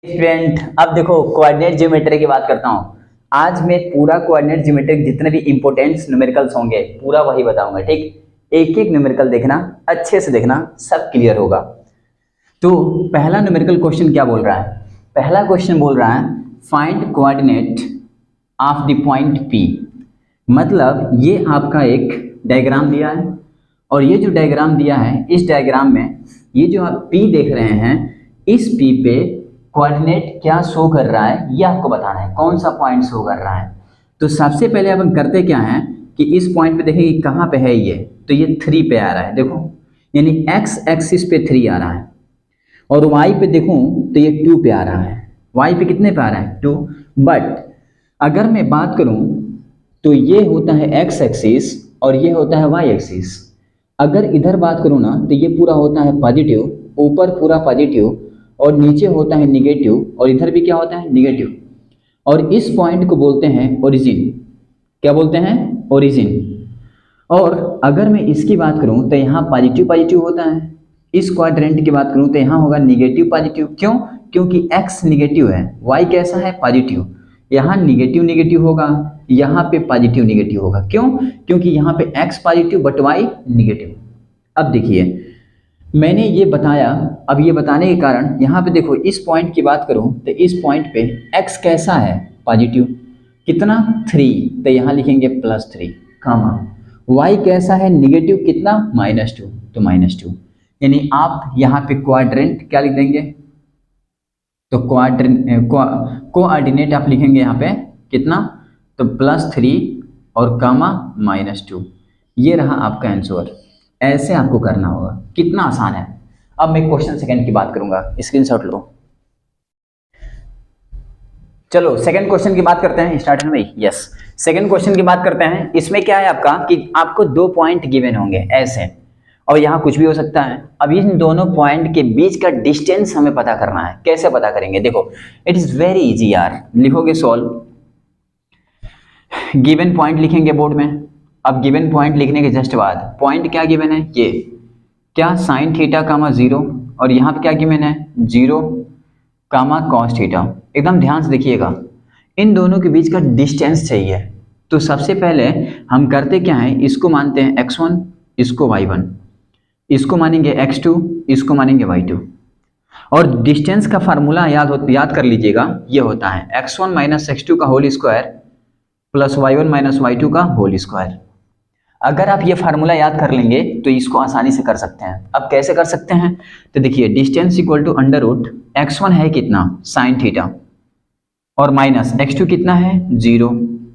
Student, अब देखो coordinate geometry की बात करता हूँ। आज मैं पूरा कोऑर्डिनेट ज्योमेट्री जितने भी इंपॉर्टेंट न्यूमेरिकल्स होंगे पूरा वही बताऊंगा। ठीक, एक एक न्यूमेरिकल देखना, अच्छे से देखना, सब क्लियर होगा। तो पहला न्यूमेरिकल क्वेश्चन क्या बोल रहा है? पहला क्वेश्चन बोल रहा है find coordinate of the point P। मतलब ये आपका एक डायग्राम दिया है और ये जो डायग्राम दिया है, इस डायग्राम में ये जो आप P देख रहे हैं, इस P पे कोऑर्डिनेट क्या शो कर रहा है ये आपको बताना है, कौन सा पॉइंट शो कर रहा है। तो सबसे पहले अपन करते क्या है कि इस पॉइंट पे देखेंगे कहाँ पे है ये, तो ये 3 पे आ रहा है। देखो यानी x एक्सिस पे 3 आ रहा है और y पे देखूं तो ये 2 पे आ रहा है। y पे कितने पे आ रहा है? 2। बट अगर मैं बात करूं तो ये होता है x एक्सिस और ये होता है y एक्सिस। अगर इधर बात करूं ना तो ये पूरा होता है पॉजिटिव, ऊपर पूरा पॉजिटिव और नीचे होता है निगेटिव और इधर भी क्या होता है? निगेटिव। और इस पॉइंट को बोलते हैं ओरिजिन। क्या बोलते हैं? ओरिजिन। और अगर मैं इसकी बात करूं तो यहाँ पॉजिटिव पॉजिटिव होता है। इस क्वाड्रेंट की बात करूं तो यहाँ होगा निगेटिव पॉजिटिव। क्यों? क्योंकि x निगेटिव है, y कैसा है? पॉजिटिव। यहाँ निगेटिव निगेटिव होगा, यहाँ पे पॉजिटिव निगेटिव होगा। क्यों? क्योंकि यहाँ पे x positive but y negative. अब देखिए मैंने ये बताया, अब ये बताने के कारण यहाँ पे देखो इस पॉइंट की बात करूँ तो इस पॉइंट पे x कैसा है? पॉजिटिव। कितना? 3, तो यहाँ लिखेंगे +3 कामा। y कैसा है? निगेटिव। कितना? -2, तो -2। यानी आप यहाँ पे क्वाड्रेंट क्या लिख देंगे? तो कोऑर्डिनेट आप लिखेंगे यहाँ पे कितना? तो +3 और कामा -2। ये रहा आपका आंसर। ऐसे आपको करना होगा, कितना आसान है। अब मैं क्वेश्चन सेकंड की बात करूंगा, स्क्रीनशॉट लो। चलो सेकंड क्वेश्चन की बात करते हैं। स्टार्ट है भाई? यस, सेकंड क्वेश्चन की बात करते हैं। इसमें क्या है आपका कि आपको 2 पॉइंट गिवन होंगे ऐसे, और यहाँ कुछ भी हो सकता है। अब इन दोनों पॉइंट के बीच का डिस्टेंस हमें पता करना है। कैसे पता करेंगे? देखो इट इज वेरी इजी यार। लिखोगे सॉल्व, गिवन पॉइंट लिखेंगे बोर्ड में। अब गिवन पॉइंट लिखने के जस्ट बाद पॉइंट क्या गिवन है? ये क्या? sin थीटा कामा 0 और यहाँ पे क्या गिवन है? 0 कामा cos थीटा। एकदम ध्यान से देखिएगा, इन दोनों के बीच का डिस्टेंस चाहिए। तो सबसे पहले हम करते क्या है, इसको मानते हैं x1, इसको y1, इसको मानेंगे x2, इसको मानेंगे y2। और डिस्टेंस का फार्मूला याद कर लीजिएगा, ये होता है x1 माइनस x2 का whole square plus y1 minus y2 का होल स्क्वायर। अगर आप ये फार्मूला याद कर लेंगे तो इसको आसानी से कर सकते हैं। अब कैसे कर सकते हैं? तो देखिए डिस्टेंस इक्वल टू √x1 है कितना? sin थीटा, और माइनस x2 कितना है? 0,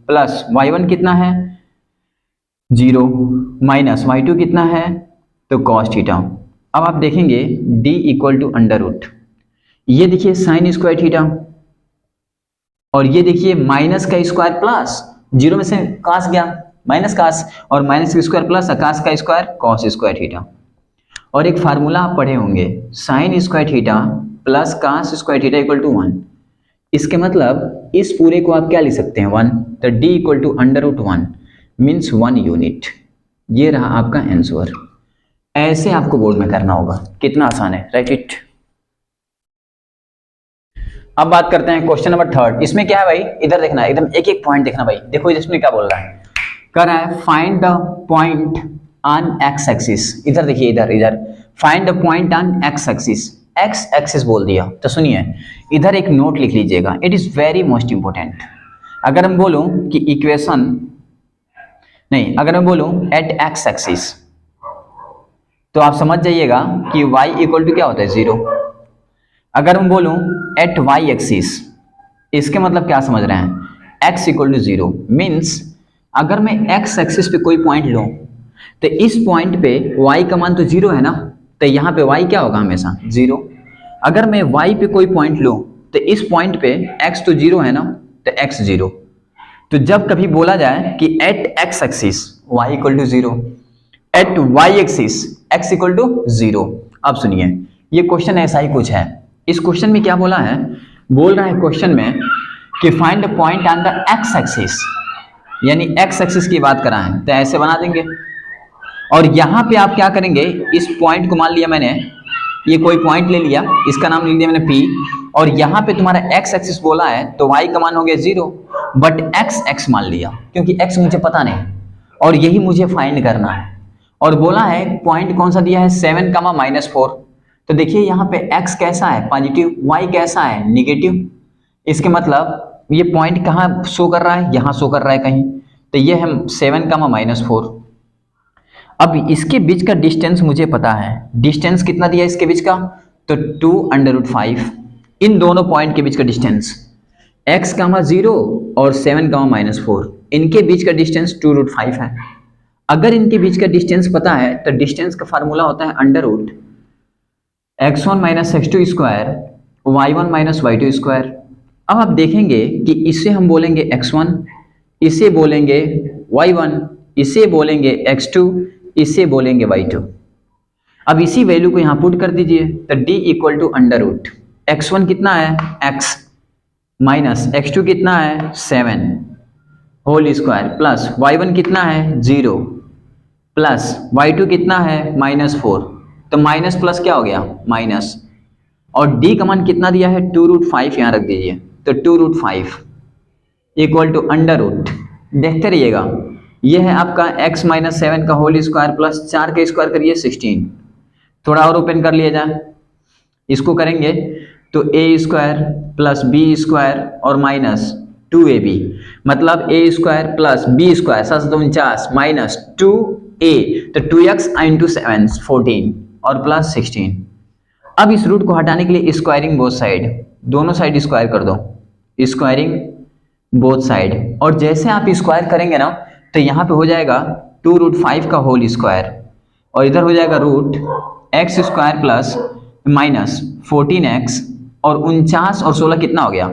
प्लस y1 कितना है? 0, माइनस y2 कितना है? तो cos थीटा। अब आप देखेंगे d इक्वल टू √, ये देखिए sin स्क्वायर थीटा, और ये देखिए माइनस का स्क्वायर प्लस 0 में से कास गया, माइनस कास, और माइनस का स्क्वायर प्लस आकाश का स्क्वायर कॉस स्क्वायर थीटा। और एक फार्मूला आप पढ़े होंगे, sine square theta plus cos square theta equal to 1। इसके मतलब इस पूरे को आप क्या लिख सकते हैं? 1। तो d equal to √1 means 1 unit. ये रहा आपका आंसर। ऐसे आपको बोर्ड में करना होगा, कितना आसान है, राइट इट। अब बात करते हैं क्वेश्चन नंबर 3। इसमें क्या है भाई? इधर देखना, एकदम एक एक पॉइंट देखना भाई। देखो इसमें क्या बोल रहा है, कर रहा है find the point on x axis. इधर देखिए, इधर find the point on x axis. x axis बोल दिया तो सुनिए, इधर एक नोट लिख लीजिएगा, it is very most important. अगर हम बोलूं कि इक्वेशन नहीं, अगर मैं बोलूं एट x एक्सिस तो आप समझ जाइएगा कि y इक्वल टू क्या होता है? 0। अगर मैं बोलूं एट y एक्सिस, इसके मतलब क्या समझ रहे हैं? x इक्वल टू 0 मीन्स अगर मैं x एक्सिस पे कोई पॉइंट लूं तो इस पॉइंट पे y का मान तो 0 है ना, तो यहाँ पे y क्या होगा? हमेशा 0। अगर मैं y पे कोई पॉइंट लूं तो इस पॉइंट पे x तो 0 है ना, तो x 0। तो जब कभी बोला जाए कि at x axis y equal to 0, at y axis x equal to 0। अब सुनिए, ये क्वेश्चन ऐसा ही कुछ है। इस क्वेश्चन में क्या बोला है? बोल रहा है क्वेश्चन में कि find the point on the x axis, यानी x एक्सिस की बात करा है, तो ऐसे बना देंगे। और यहाँ पे आप क्या करेंगे, इस पॉइंट को मान लिया मैंने ये कोई पॉइंट ले लिया, इसका नाम लिख दिया मैंने P, और यहाँ पे तुम्हारा x एक्सिस बोला है तो y का मान हो गया 0, बट x मान लिया क्योंकि x मुझे पता नहीं और यही मुझे फाइंड करना है। और बोला है पॉइंट कौन सा दिया है 7, -4। तो देखिए यहाँ पे x कैसा है पॉजिटिव, y कैसा है निगेटिव। इसके मतलब ये पॉइंट कहाँ शो कर रहा है, यहाँ शो कर रहा है कहीं, तो ये है 7, -4। अब इसके बीच का डिस्टेंस मुझे पता है, डिस्टेंस कितना दिया इसके बीच का, तो 2√5। इन दोनों पॉइंट के बीच का डिस्टेंस x, 0 और 7, -4, इनके बीच का डिस्टेंस 2√5 है। अगर इनके बीच का डिस्टेंस पता है तो डिस्टेंस का फार्मूला होता है √x1 - x2 square y1 - y2 square. अब आप देखेंगे कि इसे हम बोलेंगे x1, इसे बोलेंगे y1, इसे बोलेंगे x2, इसे बोलेंगे y2। अब इसी वैल्यू को यहाँ पुट कर दीजिए तो d = √x1 कितना है x माइनस x2 कितना है 7 होल स्क्वायर प्लस y1 कितना है 0 प्लस y2 कितना है -4। तो माइनस प्लस क्या हो गया माइनस, और d का मान कितना दिया है 2√5, यहाँ रख दीजिए तो 2√5 = देखते रहिएगा। ये है आपका x - 7 का होल स्क्वायर प्लस 4 का स्क्वायर करिए 16। थोड़ा और ओपन कर लिया जाए, इसको करेंगे तो a² प्लस b² और माइनस 2ab, मतलब a² plus b² 749 minus 2a, तो 2x × 7 14 और प्लस 16। अब इस रूट को हटाने के लिए स्क्वायरिंग बोथ साइड, दोनों साइड स्क्वायर कर दो, स्क्वायरिंग बोथ साइड। और जैसे आप स्क्वायर करेंगे ना तो यहाँ पे हो जाएगा 2√5 का होल स्क्वायर और इधर हो जाएगा √x² प्लस माइनस 14x और 49 और 16 कितना हो गया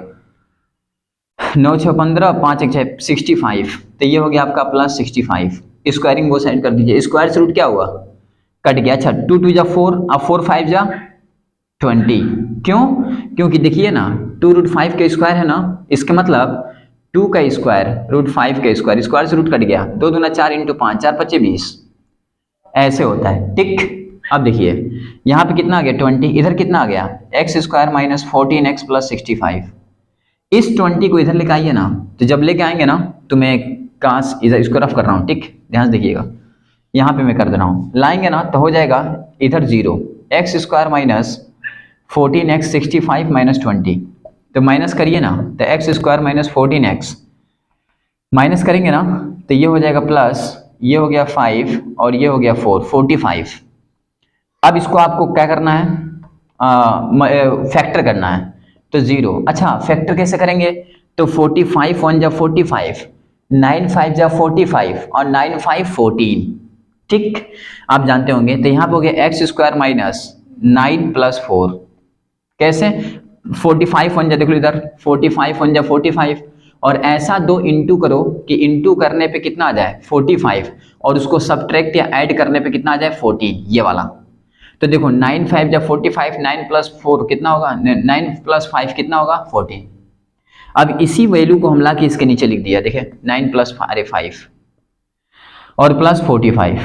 9 6 15 5 1 6 65, तो ये हो गया आपका प्लस 65। स्क्वायरिंग वो साइड कर दीजिए, स्क्वायर से रूट क्या हुआ कट गया। अच्छा 2 2 जा 4, अब 4 5 जा 20, क्यों, क्योंकि देखिए ना 2√5 का स्क्वायर है ना, इसका मतलब 2 का स्क्वायर √5 का स्क्वायर, स्क्वायर से रूट कट गया, 2 दूना 4 × 5 4 5 20, ऐसे होता है टिक। अब देखिए यहाँ पे कितना आ गया 20, इधर कितना आ गया x² माइनस 14x प्लस 65। इस 20 को इधर लेके आइए ना, तो जब लेके आएंगे ना तो मैं काश इधर इसको रफ कर रहा हूँ, ठीक ध्यान से देखिएगा, यहाँ पे मैं कर दे रहा हूँ, लाएंगे ना तो हो जाएगा इधर 0, x² माइनस 14x 65 माइनस 20, तो माइनस करिए ना तो x² माइनस 14x माइनस करेंगे ना तो ये हो जाएगा प्लस, ये हो गया 5 और ये हो गया 4 45। अब इसको आपको क्या करना है फैक्टर करना है तो 0। अच्छा फैक्टर कैसे करेंगे, तो 45 1 जा 45, 9 5 जा 45 और 9 5 14, ठीक आप जानते होंगे। तो यहाँ पे हो गया x² माइनस 9 प्लस 4, कैसे 45 1 जा देख लो इधर 45 1 जा 45, और ऐसा 2 इंटू करो कि इंटू करने पे कितना आ जाए 45 और उसको सब्ट्रैक्ट या ऐड करने पे कितना आ जाए 14, ये वाला। तो देखो 9 5 जा 45, 9 प्लस 4 कितना होगा 9 प्लस 5 कितना होगा 14। अब इसी वैल्यू को हम ला के इसके नीचे लिख दिया, देखिए 9 प्लस 5 और प्लस 45।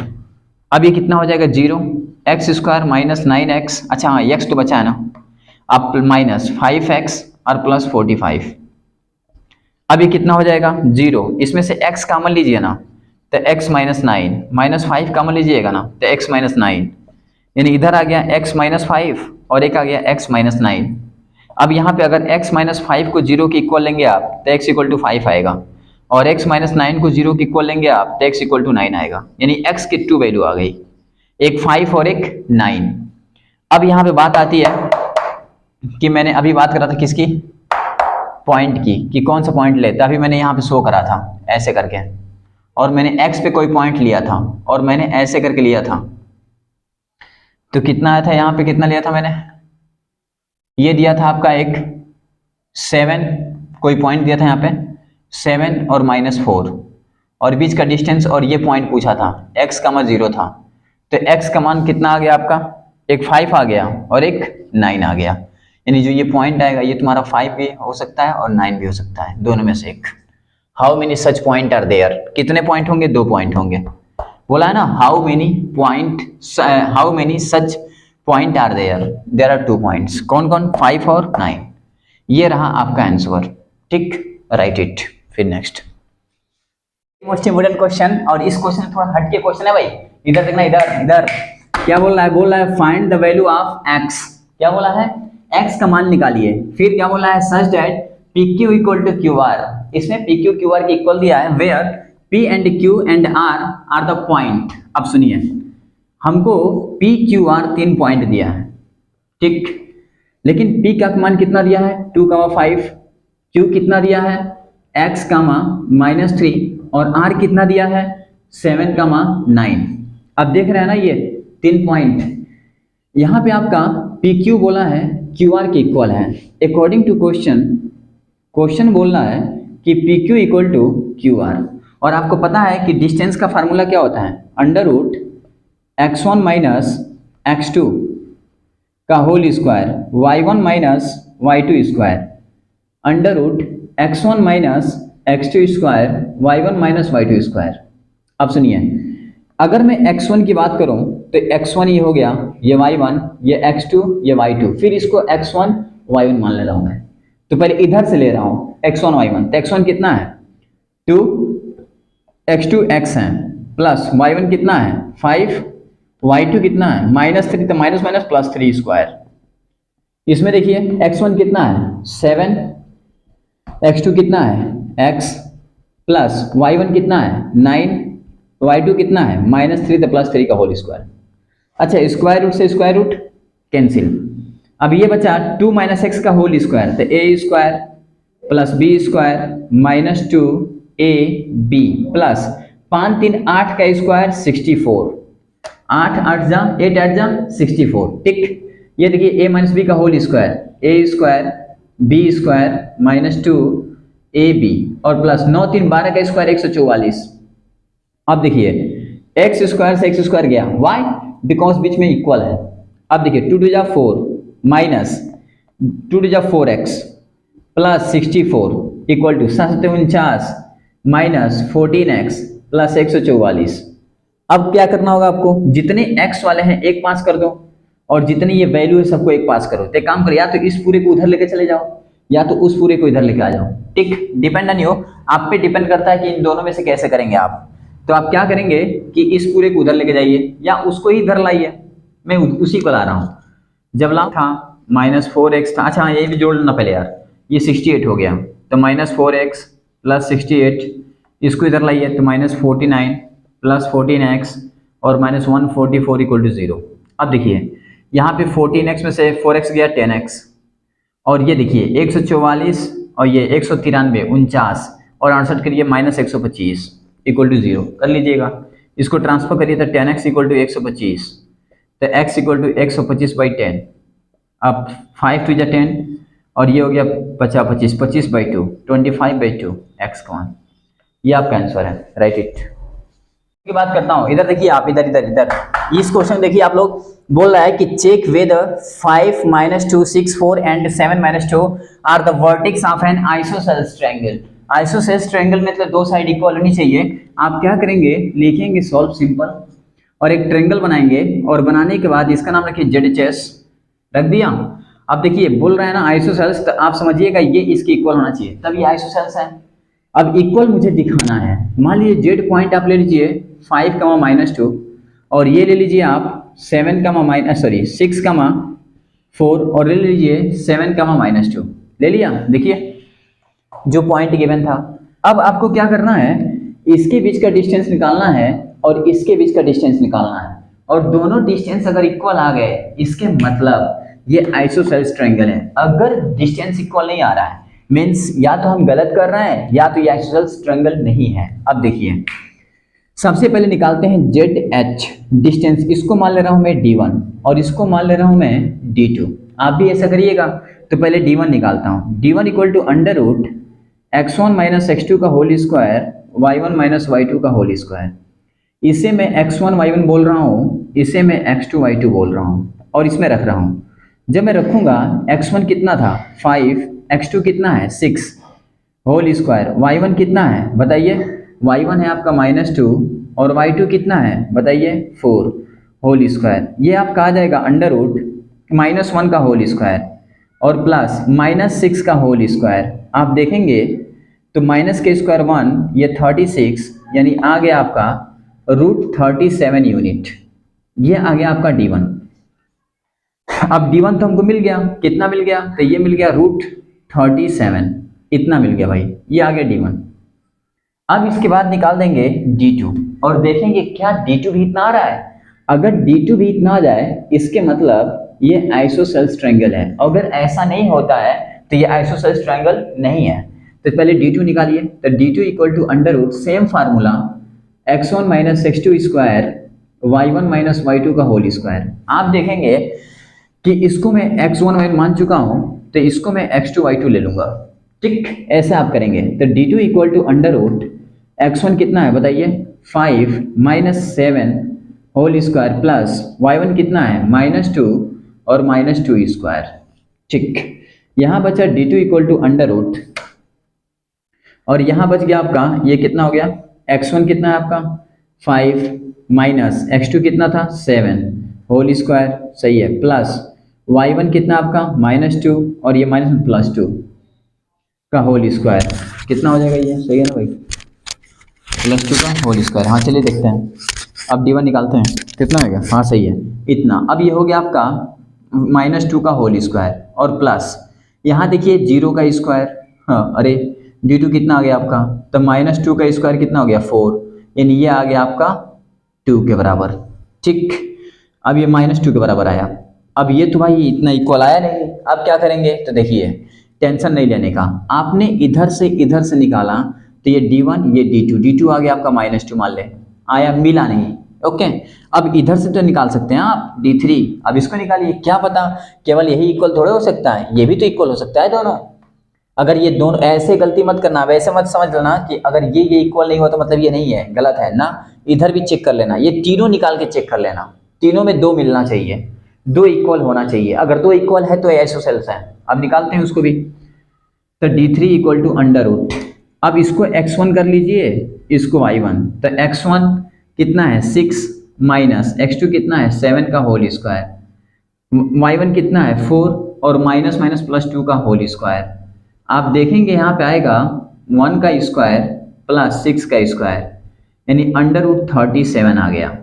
अब ये कितना हो जाएगा 0, x² माइनस 9x, अच्छा हाँ x तो बचा है ना, अब माइनस 5x और प्लस 45। अब ये कितना हो जाएगा 0, इसमें से x कॉमन लीजिए ना तो x माइनस 9 माइनस 5 कॉमन लीजिएगा ना तो x माइनस 9, यानी इधर आ गया x माइनस 5 और एक आ गया x माइनस 9। अब यहाँ पे अगर x माइनस 5 को 0 के इक्वल लेंगे आप तो x = 5 आएगा, और x माइनस 9 को 0 के इक्वल लेंगे आप तो x = 9 आएगा, यानी x की 2 वैल्यू आ गई, एक 5 और एक 9। अब यहाँ पे बात आती है कि मैंने अभी बात करा था किसकी, पॉइंट की, कि कौन सा पॉइंट लेते, अभी मैंने यहाँ पे शो करा था ऐसे करके, और मैंने x पे कोई पॉइंट लिया था और मैंने ऐसे करके लिया था, तो कितना आया था यहाँ पे, कितना लिया था मैंने, ये दिया था आपका एक 7, कोई पॉइंट दिया था यहाँ पे 7 और -4 और बीच का डिस्टेंस, और ये पॉइंट पूछा था x, 0 था, तो x का मान कितना आ गया आपका, एक 5 आ गया और एक 9 आ गया, यानी जो ये पॉइंट आएगा ये तुम्हारा 5 भी हो सकता है और 9 भी हो सकता है, दोनों में से एक। How many such point are there, कितने पॉइंट होंगे, 2 पॉइंट होंगे, बोला है ना how many such point are there are 2 points, कौन कौन, 5 और 9। ये रहा आपका आंसर, ठीक, राइट इट। फिर नेक्स्ट मोस्ट इंपोर्टेंट क्वेश्चन, और इस क्वेश्चन थोड़ा हट के क्वेश्चन है भाई, इधर देखना, इधर इधर क्या बोल रहा है find the value of x, क्या बोला है, x का मान निकालिए। फिर क्या बोला है, such that PQ equal to QR, इसमें PQ QR के इक्वल दिया है, where P and Q and R are the point. अब सुनिए, हमको PQR 3 पॉइंट दिया है, ठीक, लेकिन P का मान कितना दिया है 2,5, Q कितना दिया है x, -3 और R कितना दिया है 7,9। अब देख रहे हैं ना ये 3 पॉइंट, यहाँ पे आपका PQ बोला है QR के इक्वल है। अकॉर्डिंग टू क्वेश्चन बोल रहा है कि PQ इक्वल टू QR, और आपको पता है कि डिस्टेंस का फार्मूला क्या होता है, √x1 माइनस x2 का whole square, y1 minus y2 square, √x1 minus x2 square, y1 minus y2 square. अब सुनिए, अगर मैं x1 की बात करूं तो x1 ये हो गया, ये y1, ये x2, ये y2, फिर इसको x1 y1 मान ले रहा हूं मैं, तो पहले इधर से ले रहा हूं x1 y1, तो x1 कितना है 2, x2 x है, प्लस y1 कितना है 5, y2 कितना है -3, तो माइनस माइनस प्लस 3 स्क्वायर। इसमें देखिए x1 कितना है 7, x2 कितना है x, प्लस y1 कितना है 9, y2 कितना है -3, तो प्लस 3 का होल स्क्वायर। अच्छा, स्क्वायर रूट से स्क्वायर रूट कैंसिल। अब ये बचा 2 - x का होल स्क्वायर, तो a square plus b square -2ab plus 5 3 8 का स्क्वायर 64, 8 8 जा 8 8 जा 64, ठीक। ये देखिए a - b का whole square, a square b square -2ab और प्लस 9 3 12 का स्क्वायर 144। अब देखिए x स्क्वायर से x स्क्वायर गया, वाई, बिकॉज बीच में इक्वल है। अब देखिए 2 2 जा 4 माइनस 2 2 जा 4x plus 64 equal to 7 minus 14x plus 144। अब क्या करना होगा आपको, जितने x वाले हैं एक पास कर दो, और जितनी ये वैल्यू है सबको एक पास करो। तो काम करो, या तो इस पूरे को उधर लेके चले जाओ, या तो उस पूरे को इधर लेके आ जाओ, ठीक। डिपेंड नहीं हो, आप पे डिपेंड करता है कि इन दोनों में से कैसे करेंगे आप। तो आप क्या करेंगे कि इस पूरे को उधर लेके जाइए, या उसको ही इधर लाइए, मैं उसी को ला रहा हूँ। जब ला था -4x था, अच्छा ये भी जोड़ लेना पहले यार, ये 68 हो गया, तो -4x प्लस 68, इसको इधर लाइए तो -49 प्लस 14x और -144 इक्वल टू 0। अब देखिए यहाँ पे 14x में से 4x गया 10x, और ये देखिए 144 और ये 193 49 और 68 करिए -125 इक्वल टू 0 कर लीजिएगा। इसको ट्रांसफर करिए तो 10x इक्वल टू 125, तो x इक्वल टू 125/10। अब 5 2 जा 10 और ये हो गया 50 25 25/2 25/2 x का मान। ये आपका आंसर है, राइट इट। की बात करता हूँ, इधर देखिए आप, इधर इधर इधर इस क्वेश्चन देखिए, आप लोग बोल रहा है कि check whether 5 - 2 6 4 and 7 - 2 are the vertex of an isosceles triangle. Isosceles triangle मतलब दो साइड इक्वल होनी चाहिए। आप क्या करेंगे, लिखेंगे सॉल्व सिंपल और एक ट्रायंगल बनाएंगे, और बनाने के बाद इसका नाम रखिए ZHS, रख दिया। अब देखिए बोल रहा है ना आइसोसेलेस, तो आप समझिएगा ये इसके इक्वल होना चाहिए, तब ये आइसोसेलेस है। अब इक्वल मुझे दिखाना है, मान लीजिए जेड पॉइंट आप ले लीजिए 5, -2 और ये ले लीजिए आप 6, 4 और ले लीजिए 7, -2 ले लिया। देखिए जो पॉइंट गिवन था, अब आपको क्या करना है, इसके बीच का डिस्टेंस निकालना है और इसके बीच का डिस्टेंस निकालना है, और दोनों डिस्टेंस अगर इक्वल आ गए इसके मतलब ये आइसोसेलेस ट्रायंगल है। अगर डिस्टेंस इक्वल नहीं आ रहा है मीन्स या तो हम गलत कर रहे हैं या तो ये आइसोसेलेस ट्रायंगल नहीं है। अब देखिए सबसे पहले निकालते हैं ZH डिस्टेंस, इसको मान ले रहा हूं मैं D1 और इसको मान ले रहा हूं मैं D2। आप भी ऐसा करिएगा। तो पहले D1 निकालता हूं, D1 equal to √x1 - x2 का होल स्क्वायर y1 - y2 का होल स्क्वायर। इसे मैं x1 y1 बोल रहा हूँ, इसे मैं x2 y2 बोल रहा हूँ और इसमें रख रहा हूँ। जब मैं रखूँगा x1 कितना था 5, x2 कितना है 6 होल स्क्वायर, y1 कितना है बताइए, y1 है आपका -2 और y2 कितना है बताइए 4, होल स्क्वायर, ये आपका आ जाएगा अंडर रूट -1 का होल स्क्वायर और प्लस -6 का होल स्क्वायर। आप देखेंगे तो माइनस के स्क्वायर 1, ये 36, यानी आ गया आपका √37 यूनिट। ये आ गया आपका D1। अब D1 तो हमको मिल गया, कितना मिल गया, तो ये मिल गया √37, इतना मिल गया भाई, ये आ गया D1। अब इसके बाद निकाल देंगे D2 और देखेंगे क्या D2 भी इतना आ रहा है। अगर D2 भी इतना आ जाए इसके मतलब ये आइसोसेल्स ट्रायंगल है, अगर ऐसा नहीं होता है तो ये आइसोसेल्स ट्रायंगल नहीं है। तो पहले D2 निकालिए, तो D2 equal to under root, same formula, x1 minus x2 square y1 minus y2 का होल स्क्वायर। आप देखेंगे कि इसको मैं x1 मान चुका हूं, तो इसको मैं x2 y2 ले लूंगा, ठीक, ऐसे आप करेंगे। तो D2 equal to under root x1 कितना है बताइए, 5 minus 7 whole square plus y1 कितना है -2 और -2 स्क्वायर, ठीक। यहाँ बचा D2 equal to under root और यहाँ बच गया आपका ये कितना हो गया, x1 कितना है आपका 5 माइनस x2 कितना था 7 होल स्क्वायर, सही है, प्लस y1 कितना आपका -2 और ये -+2 का होल स्क्वायर, कितना हो जाएगा ये, सही है ना भाई, +2 का होल स्क्वायर। हाँ चलिए देखते हैं, अब D1 निकालते हैं, कितना होगा, हाँ सही है इतना। अब ये हो गया आपका -2 का होल स्क्वायर और प्लस यहाँ देखिए 0 का स्क्वायर, हाँ अरे D2 कितना आ गया आपका, तो -2 का स्क्वायर कितना हो गया 4, यानी ये आ गया आपका 2 के बराबर, ठीक। अब ये -2 के बराबर आया। अब ये तो भाई इतना इक्वल आया नहीं, अब क्या करेंगे, तो देखिए टेंशन नहीं लेने का, आपने इधर से निकाला तो ये D1 ये D2 आ गया आपका -2 मान ले, आया, मिला नहीं, ओके। अब इधर से तो निकाल सकते हैं आप D3, अब इसको निकालिए, क्या पता केवल यही इक्वल थोड़े हो सकता है, ये भी तो इक्वल हो सकता है दोनों। अगर ये दोनों, ऐसे गलती मत करना, वैसे मत समझ लेना कि अगर ये इक्वल नहीं हुआ तो मतलब ये नहीं है, गलत है ना, इधर भी चेक कर लेना, ये तीनों निकाल के चेक कर लेना, तीनों में 2 मिलना चाहिए, 2 इक्वल होना चाहिए, अगर 2 इक्वल है तो आइसोसेल्स है। अब निकालते हैं उसको भी, तो D3 equal to under root, अब इसको x1 कर लीजिए, इसको y1, तो x1 कितना है 6 माइनस x2 कितना है 7 का होल स्क्वायर, y1 कितना है 4 और -+2 का होल स्क्वायर। आप देखेंगे यहाँ पे आएगा 1 का स्क्वायर प्लस 6 का स्क्वायर, यानी अंडर रूट 37 आ गया,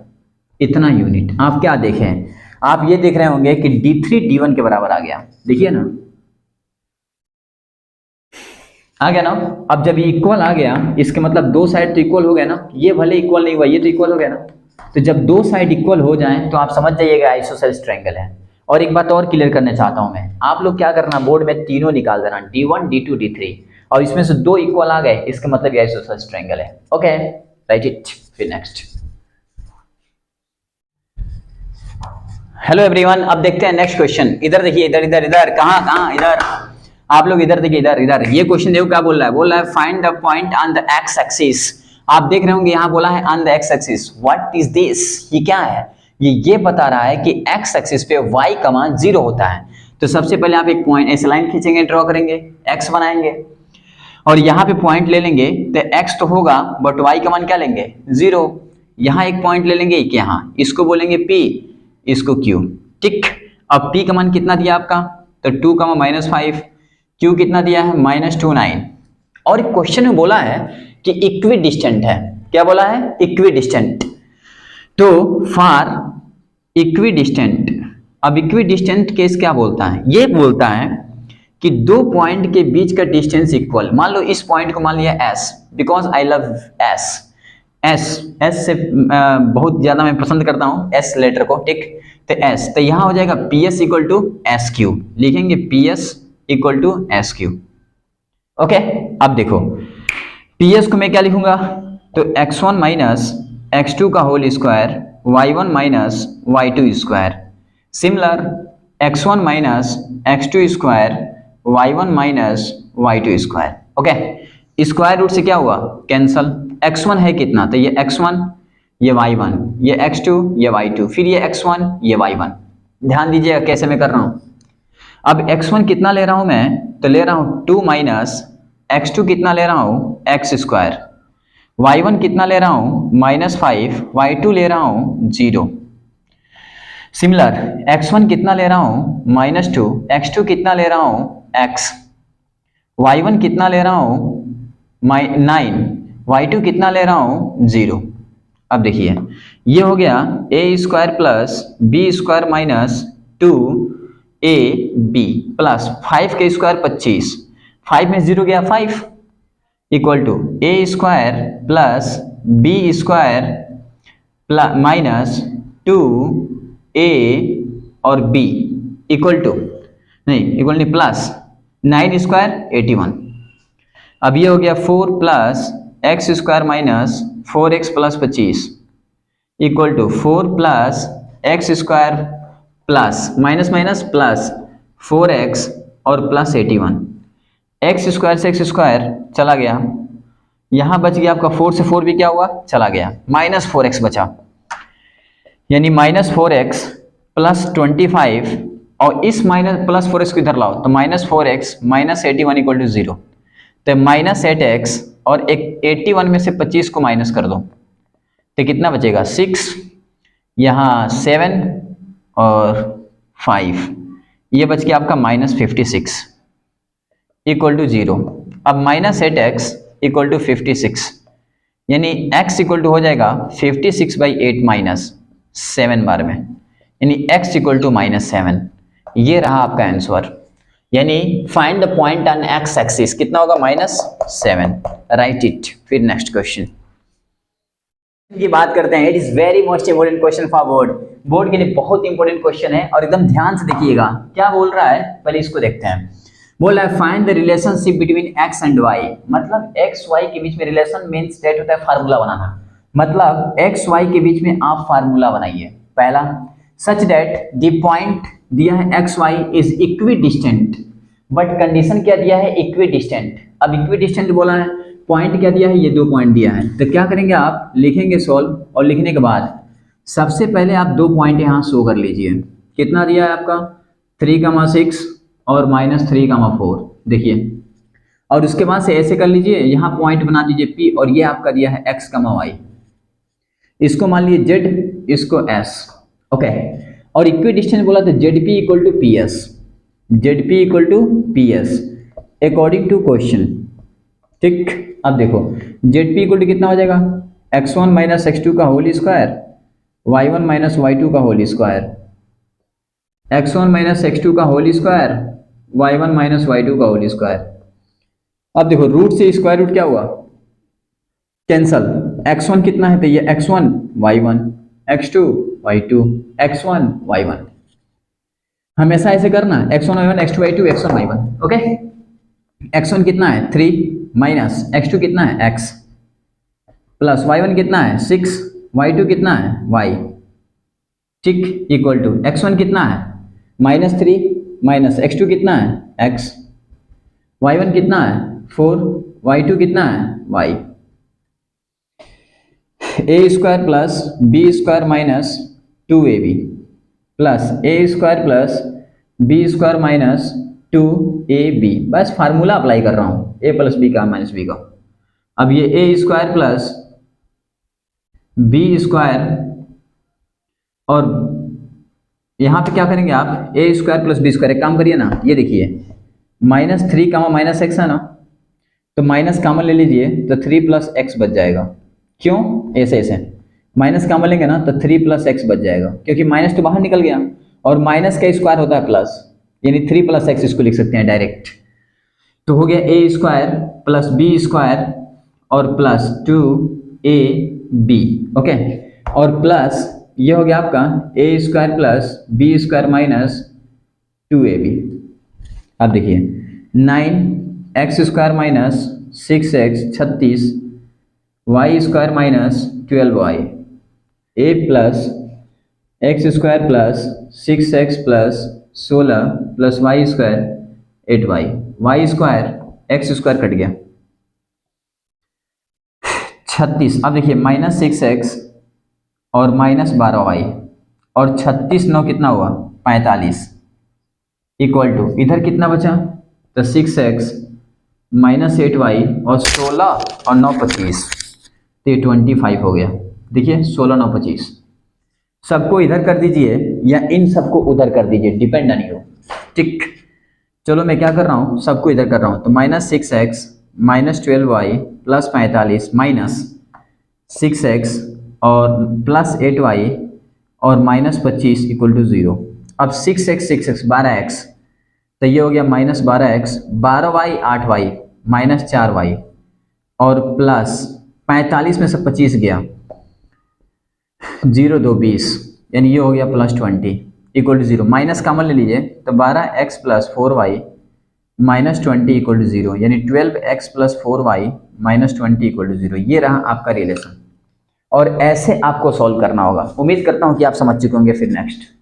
इतना यूनिट। आप क्या देखें, आप ये देख रहे होंगे कि D3 D1 के बराबर आ गया, देखिए ना, आ गया ना। अब जब ये इक्वल आ गया इसके मतलब 2 साइड तो इक्वल हो गया ना, ये भले इक्वल नहीं हुआ, ये तो इक्वल हो गया ना। तो जब 2 साइड इक्वल हो जाएं तो आप समझ जाइएगा आइसोसेल्स ट्रायंगल है। और एक बात और क्लियर करना चाहता हूं मैं, आप लोग क्या करना, बोर्ड में तीनों निकाल देना, D1 D2 D3, और इसमें से 2 इक्वल आ गए, इसका मतलब ये आइसोसेल्स ट्रायंगल है, ओके, राइट इट। फिर नेक्स्ट, हेलो एवरीवन, अब देखते हैं नेक्स्ट क्वेश्चन। इधर देखिए, इधर कहाँ इधर, आप लोग इधर देखिए, इधर ये क्वेश्चन देखो क्या बोल रहा है, find the point on the x axis. आप देख रहे होंगे यहाँ बोला है on the x axis, what is this, ये क्या है, ये बता रहा है कि एक्स एक्सिस पे y का मान 0 होता है। तो सबसे पहले आप एक पॉइंट ऐसे लाइन खींचेंगे, ड्रॉ करेंगे, x बनाएंगे और यहाँ पे पॉइंट ले लेंगे, तो x तो होगा बट y का मान क्या लेंगे 0। यहाँ एक पॉइंट ले लेंगे, यहाँ इसको बोलेंगे p, इसको q, ठीक। अब p का मान कितना दिया आपका, तो 2 -5, q कितना दिया है -29। और क्वेश्चन में बोला है कि इक्वी डिस्टेंट है, क्या बोला है, इक्वी डिस्टेंट। तो फॉर इक्वी डिस्टेंट, अब इक्वी डिस्टेंट केस क्या बोलता है, ये बोलता है कि 2 पॉइंट के बीच का डिस्टेंस इक्वल, मान लो इस पॉइंट को मान लिया s, because I love s से बहुत ज्यादा मैं पसंद करता हूं s लेटर को, ठीक। तो s, तो यहां हो जाएगा ps equal to S Q, लिखेंगे ps equal to S Q, okay. अब देखो ps को मैं क्या लिखूंगा, तो x1 माइनस x2 का whole square y1 minus y2 square, similar x1 minus x2 square y1 minus y2 square, okay. Square root से क्या हुआ, कैंसल, x1 है कितना, तो ये x1 ये y1 ये x2 ये y2, फिर ये x1 ये y1। ध्यान दीजिएगा कैसे मैं कर रहा हूं। अब x1 कितना ले रहा हूं मैं, तो ले रहा हूं 2 माइनस x2 कितना ले रहा हूं x स्क्वायर, y1 कितना ले रहा हूं -5, y2 ले रहा हूं 0। सिमिलर x1 कितना ले रहा हूँ -2, x2 कितना ले रहा हूँ x, y1 कितना ले रहा हूँ 9, y2 कितना ले रहा हूँ 0। अब देखिए ये हो गया a² plus b² minus 2ab plus 5 के स्क्वायर 25, 5 में 0 गया 5 equal to a² plus b² minus 2a और b इक्वल टू नहीं प्लस 9² 81। अब ये हो गया 4 plus x² minus 4x plus 25 equal to 4 plus x² plus minus minus plus 4x और प्लस 81। x² से x² चला गया, यहाँ बच गया आपका 4 से 4 भी क्या हुआ चला गया, -4x बचा, यानी -4x प्लस 25 और इस प्लस 4x को इधर लाओ तो -4x माइनस 81 इक्वल टू 0। तो -8x और 81 में से 25 को माइनस कर दो तो कितना बचेगा 6, यहाँ 7 और 5, ये बच गया आपका -56 इक्वल टू 0। अब -8x इक्वल टू 56, यानी x इक्वल टू हो जाएगा 56/8 माइनस 7 बार में, यानी x इक्वल टू -7। ये रहा आपका आंसर, यानी find the point on x axis कितना होगा -7, राइट इट। फिर नेक्स्ट क्वेश्चन की बात करते हैं। It is very most important question for board के लिए बहुत इंपॉर्टेंट क्वेश्चन है और एकदम ध्यान से देखिएगा क्या बोल रहा है, पहले इसको देखते हैं। बोल रहा है find the relationship between x and y, मतलब x y के बीच में रिलेशन मेन स्टेट होता है फार्मूला बनाना, मतलब x y के बीच में आप फार्मूला बनाइए। पहला सच दैट द पॉइंट दिया है X Y is equidistant, but condition क्या दिया है इक्वी डिस्टेंट। अब इक्वी डिस्टेंट बोला है, पॉइंट क्या दिया है, ये 2 पॉइंट दिया है। तो क्या करेंगे आप लिखेंगे सॉल्व, और लिखने के बाद सबसे पहले आप 2 पॉइंट यहाँ शो कर लीजिए। कितना दिया है आपका 3,6 और -3,4 देखिए, और उसके बाद से ऐसे कर लीजिए, यहाँ पॉइंट बना दीजिए P और ये आपका दिया है x, y, इसको मान लीजिए Z, इसको S, ओके। और इक्वी डिस्टेंस बोला तो ZP equal to PS, ZP equal to PS according to question, ठीक। अब देखो ZP इक्वल टू कितना हो जाएगा x1 माइनस x2 का whole square, y1 minus y2 का whole square, x1 minus x2 का whole square, y1 minus y2 का होल स्क्वायर। अब देखो रूट से स्क्वायर रूट क्या हुआ कैंसल, x1 कितना है तो ये x1 y1, x2 y2, x1 y1, हमेशा ऐसे करना x1 y1 x2 y2 x1 y1, okay. x1 कितना है 3 माइनस x2 कितना है x प्लस y1 कितना है 6, y2 कितना है y, ठीक, इक्वल टू x1 कितना है -3 माइनस x2 कितना है x, y1 कितना है 4, y2 कितना है y, a² plus b² minus 2ab plus a² plus b² minus 2ab, बस फार्मूला अप्लाई कर रहा हूँ a प्लस b का माइनस b का। अब ये a² प्लस b² और यहाँ पे क्या करेंगे आप a² प्लस b², एक काम करिए ना, ये देखिए -3 -x है ना, तो माइनस कॉमन ले लीजिए तो 3 प्लस x बच जाएगा। क्यों ऐसे ऐसे माइनस कॉमन लेंगे ना तो 3 प्लस x बच जाएगा, क्योंकि माइनस तो बाहर निकल गया और माइनस का स्क्वायर होता है प्लस, यानी 3 प्लस x इसको लिख सकते हैं डायरेक्ट। तो हो गया a² प्लस b² और प्लस 2ab, ओके, और प्लस ये हो गया आपका a² plus b² minus 2ab। अब देखिए 9x² minus 6x 36, y² minus 12y, a plus x² plus 6x plus 16 plus y² 8y, y² x² cut गया 36। अब देखिए -6x और -12y और 36 9 कितना हुआ 45 इक्वल टू इधर कितना बचा तो 6x -8y और 16 और 9 25, तो ये 25 हो गया। देखिए 16 9 25 सबको इधर कर दीजिए, या इन सबको उधर कर दीजिए, डिपेंड ऑन यू। ठीक, चलो मैं क्या कर रहा हूँ, सबको इधर कर रहा हूँ। तो -6x minus 12y plus 45 minus 6x और प्लस 8y और माइनस 25 इक्वल टू 0। अब 6x 12x, तो ये हो गया -12x, 12y 8y minus 4y और प्लस 45 में से 25 गया, 0 2 20, यानी ये हो गया +20 इक्वल टू 0। माइनस कॉमन ले लीजिए, तो 12x plus 4y minus 20 equal to 0, यानी 12x plus 4y minus 20 equal to 0। ये रहा आपका रिलेशन, और ऐसे आपको सॉल्व करना होगा। उम्मीद करता हूँ कि आप समझ चुके होंगे। फिर नेक्स्ट